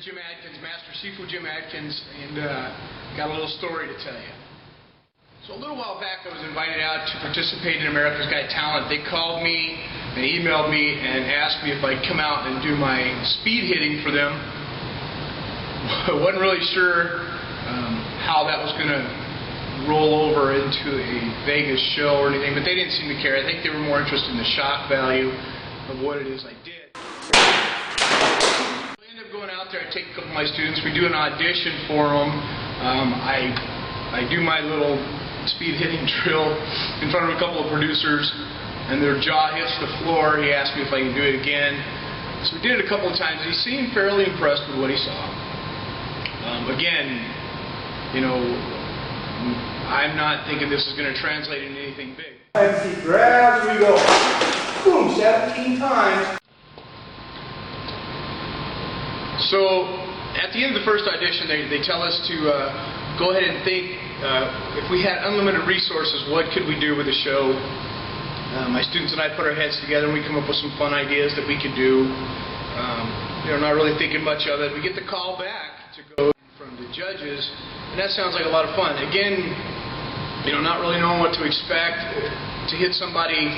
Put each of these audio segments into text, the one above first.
Jim Adkins, Master Seafood Jim Adkins, and got a little story to tell you. So a little while back I was invited out to participate in America's Got Talent. They called me and emailed me and asked me if I'd come out and do my speed hitting for them. I wasn't really sure how that was going to roll over into a Vegas show or anything, but they didn't seem to care. I think they were more interested in the shock value of what it is I did. Going out there, I take a couple of my students, we do an audition for them. I do my little speed hitting drill in front of a couple of producers, and their jaw hits the floor. He asked me if I can do it again. So we did it a couple of times. He seemed fairly impressed with what he saw. Again, you know, I'm not thinking this is going to translate into anything big. He grabs, we go, boom, 17 times. So, at the end of the first audition, they tell us to go ahead and think, if we had unlimited resources, what could we do with the show? My students and I put our heads together and we come up with some fun ideas that we could do. Not really thinking much of it. We get the call back to go from the judges, and that sounds like a lot of fun. Again, not really knowing what to expect. To hit somebody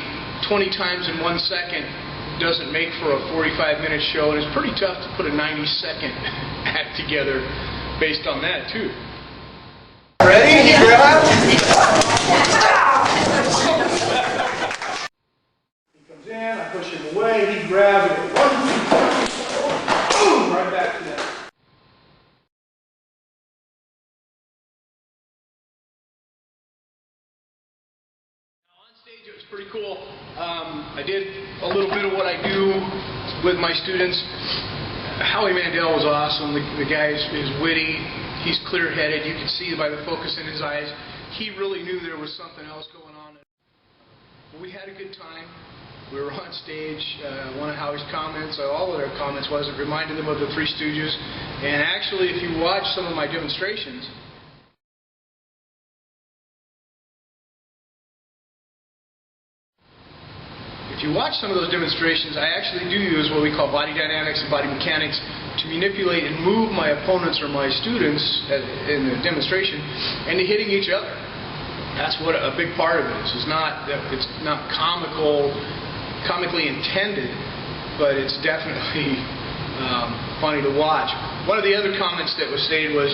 20 times in 1 second doesn't make for a 45-minute show, and it's pretty tough to put a 90-second act together based on that, too. Ready? He grabs. He comes in, I push him away, he grabs it. 1, 2, 3, boom, right back to that. It was pretty cool. I did a little bit of what I do with my students. Howie Mandel was awesome. The guy is witty. He's clear-headed. You can see by the focus in his eyes. He really knew there was something else going on. But we had a good time. We were on stage. One of Howie's comments, all of their comments was it reminded them of the Three Stooges. And actually, if you watch some of my demonstrations, if you watch some of those demonstrations, I actually do use what we call body dynamics and body mechanics to manipulate and move my opponents or my students in the demonstration into hitting each other. That's what a big part of it is. It's not comically intended, but it's definitely funny to watch. One of the other comments that was stated was,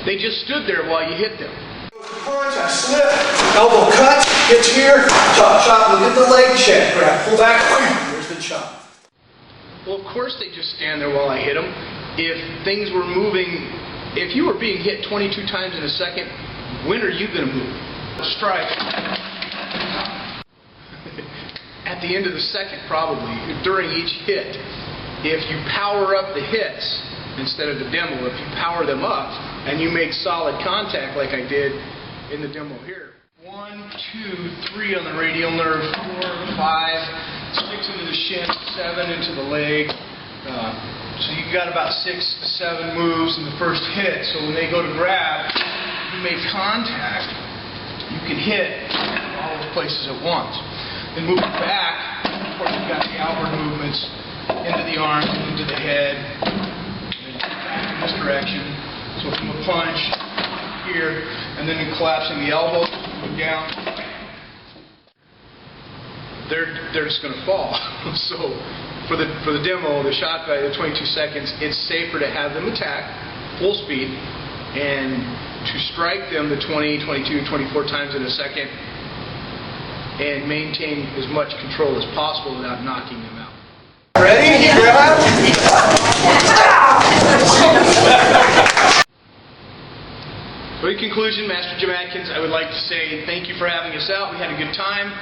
they just stood there while you hit them. Punch, I slip, elbow cut, hits here, chop, chop, look at the leg check, grab, pull back, there's the chop. Well, of course they just stand there while I hit them. If things were moving, if you were being hit 22 times in a second, when are you going to move? Strike. At the end of the second, probably, during each hit. If you power up the hits instead of the demo, if you power them up and you make solid contact like I did in the demo here. 1, 2, 3 on the radial nerve, 4, 5, 6 into the shin, 7 into the leg. So you got about 6 to 7 moves in the first hit. So when they go to grab, you make contact, you can hit all those places at once. Then moving back, of course you've got the outward movements into the arms, into the head, and then back in this direction. So from a punch here, and then collapsing the elbow, down, they're just going to fall. So for the demo, the shot value of 22 seconds, it's safer to have them attack full speed and to strike them the 20, 22, 24 times in a second and maintain as much control as possible without knocking them out. Ready? He grabs. So in conclusion, Master Jim Adkins, I would like to say thank you for having us out. We had a good time.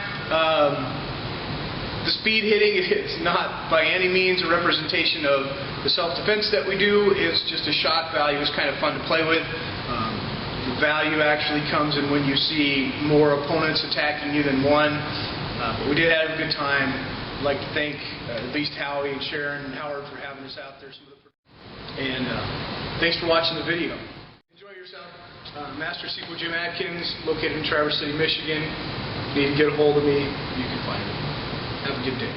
The speed hitting is not by any means a representation of the self-defense that we do. It's just a shock value. It's kind of fun to play with. The value actually comes in when you see more opponents attacking you than one. But we did have a good time. I'd like to thank at least Howie and Sharon and Howard for having us out there. And thanks for watching the video. Enjoy yourself. Master Seafood Jim Adkins, located in Traverse City, Michigan. If you need to get a hold of me, you can find me. Have a good day.